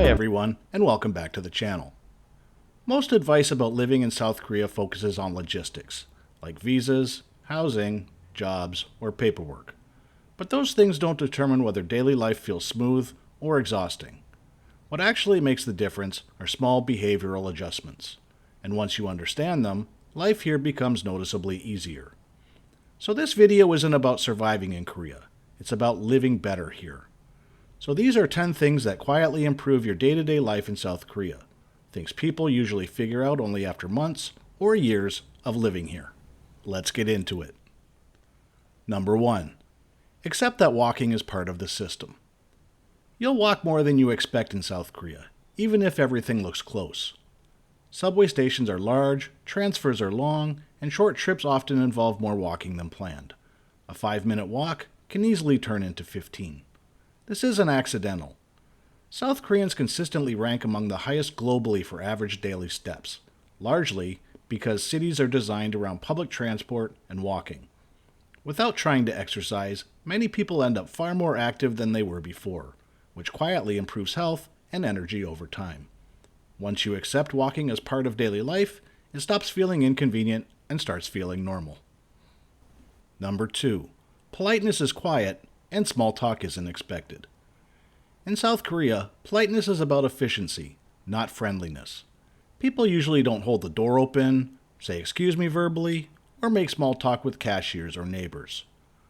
everyone, and welcome back to the channel. Most advice about living in South Korea focuses on logistics, like visas, housing, jobs, or paperwork. But those things don't determine whether daily life feels smooth or exhausting. What actually makes the difference are small behavioral adjustments. And once you understand them, life here becomes noticeably easier. So this video isn't about surviving in Korea. It's about living better here. So these are 10 things that quietly improve your day-to-day life in South Korea. Things people usually figure out only after months or years of living here. Let's get into it. Number 1. Accept that walking is part of the system. You'll walk more than you expect in South Korea, even if everything looks close. Subway stations are large, transfers are long, and short trips often involve more walking than planned. A 5-minute walk can easily turn into 15. This isn't accidental. South Koreans consistently rank among the highest globally for average daily steps, largely because cities are designed around public transport and walking. Without trying to exercise, many people end up far more active than they were before, which quietly improves health and energy over time. Once you accept walking as part of daily life, it stops feeling inconvenient and starts feeling normal. Number 2. Politeness is quiet, and small talk isn't expected. In South Korea, politeness is about efficiency, not friendliness. People usually don't hold the door open, say excuse me verbally, or make small talk with cashiers or neighbors.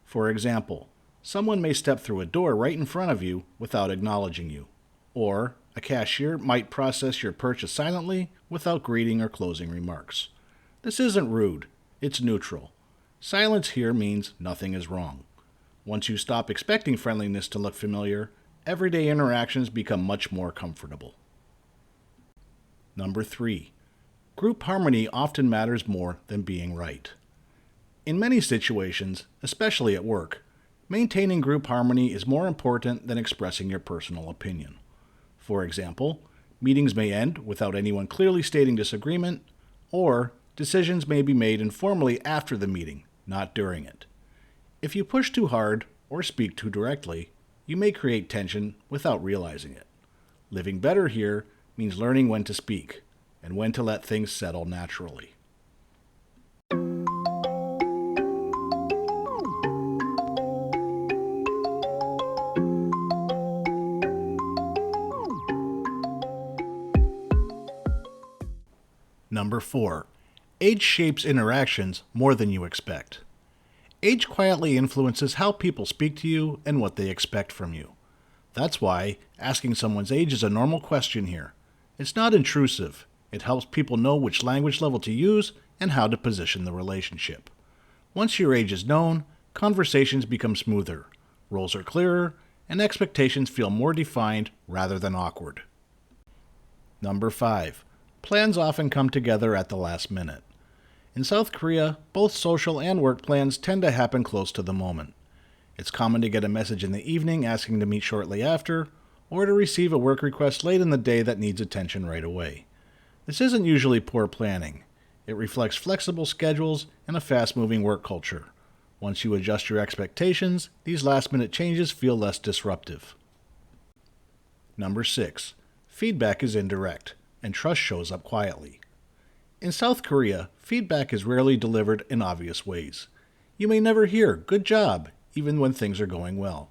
For example, someone may step through a door right in front of you without acknowledging you, or a cashier might process your purchase silently without greeting or closing remarks. This isn't rude, it's neutral. Silence here means nothing is wrong. Once you stop expecting friendliness to look familiar, everyday interactions become much more comfortable. Number 3. Group harmony often matters more than being right. In many situations, especially at work, maintaining group harmony is more important than expressing your personal opinion. For example, meetings may end without anyone clearly stating disagreement, or decisions may be made informally after the meeting, not during it. If you push too hard or speak too directly, you may create tension without realizing it. Living better here means learning when to speak and when to let things settle naturally. Number 4. Age shapes interactions more than you expect. Age quietly influences how people speak to you and what they expect from you. That's why asking someone's age is a normal question here. It's not intrusive. It helps people know which language level to use and how to position the relationship. Once your age is known, conversations become smoother, roles are clearer, and expectations feel more defined rather than awkward. Number 5. Plans often come together at the last minute. In South Korea, both social and work plans tend to happen close to the moment. It's common to get a message in the evening asking to meet shortly after, or to receive a work request late in the day that needs attention right away. This isn't usually poor planning. It reflects flexible schedules and a fast-moving work culture. Once you adjust your expectations, these last-minute changes feel less disruptive. Number 6. Feedback is indirect, and trust shows up quietly. In South Korea, feedback is rarely delivered in obvious ways. You may never hear "good job" even when things are going well.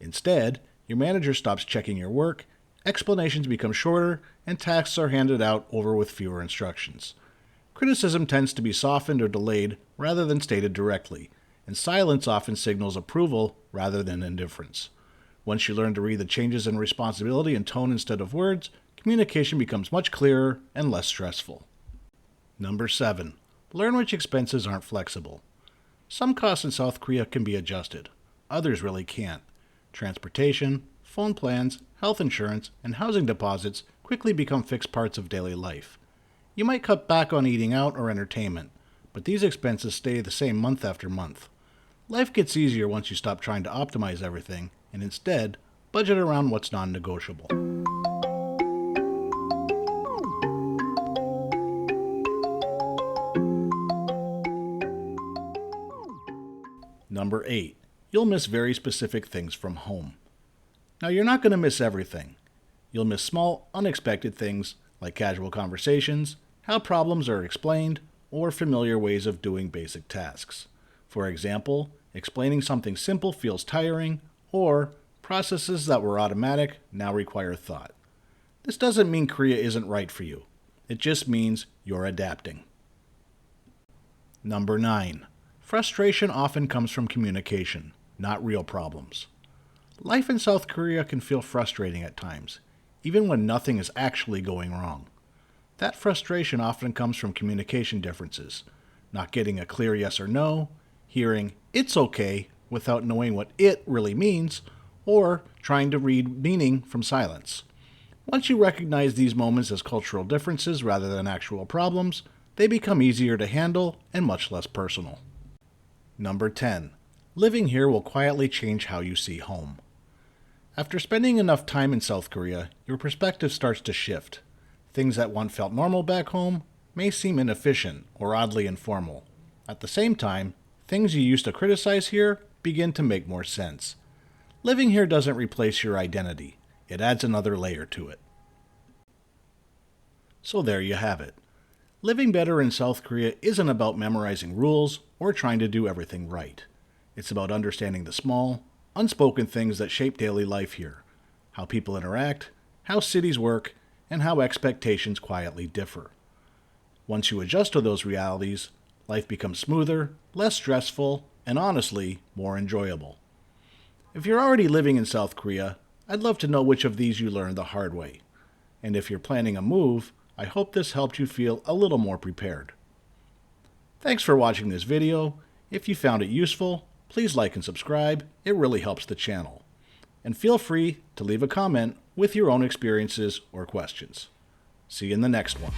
Instead, your manager stops checking your work, explanations become shorter, and tasks are handed out over with fewer instructions. Criticism tends to be softened or delayed rather than stated directly, and silence often signals approval rather than indifference. Once you learn to read the changes in responsibility in tone instead of words, communication becomes much clearer and less stressful. Number 7. Learn which expenses aren't flexible. Some costs in South Korea can be adjusted. Others really can't. Transportation, phone plans, health insurance, and housing deposits quickly become fixed parts of daily life. You might cut back on eating out or entertainment, but these expenses stay the same month after month. Life gets easier once you stop trying to optimize everything and instead budget around what's non-negotiable. Number 8. You'll miss very specific things from home. Now, you're not going to miss everything. You'll miss small, unexpected things like casual conversations, how problems are explained, or familiar ways of doing basic tasks. For example, explaining something simple feels tiring, or processes that were automatic now require thought. This doesn't mean Korea isn't right for you. It just means you're adapting. Number 9. Frustration often comes from communication, not real problems. Life in South Korea can feel frustrating at times, even when nothing is actually going wrong. That frustration often comes from communication differences, not getting a clear yes or no, hearing "it's okay" without knowing what "it" really means, or trying to read meaning from silence. Once you recognize these moments as cultural differences rather than actual problems, they become easier to handle and much less personal. Number 10. Living here will quietly change how you see home. After spending enough time in South Korea, your perspective starts to shift. Things that once felt normal back home may seem inefficient or oddly informal. At the same time, things you used to criticize here begin to make more sense. Living here doesn't replace your identity. It adds another layer to it. So there you have it. Living better in South Korea isn't about memorizing rules or trying to do everything right. It's about understanding the small, unspoken things that shape daily life here, how people interact, how cities work, and how expectations quietly differ. Once you adjust to those realities, life becomes smoother, less stressful, and honestly, more enjoyable. If you're already living in South Korea, I'd love to know which of these you learned the hard way. And if you're planning a move, I hope this helped you feel a little more prepared. Thanks for watching this video. If you found it useful, please like and subscribe. It really helps the channel. And feel free to leave a comment with your own experiences or questions. See you in the next one.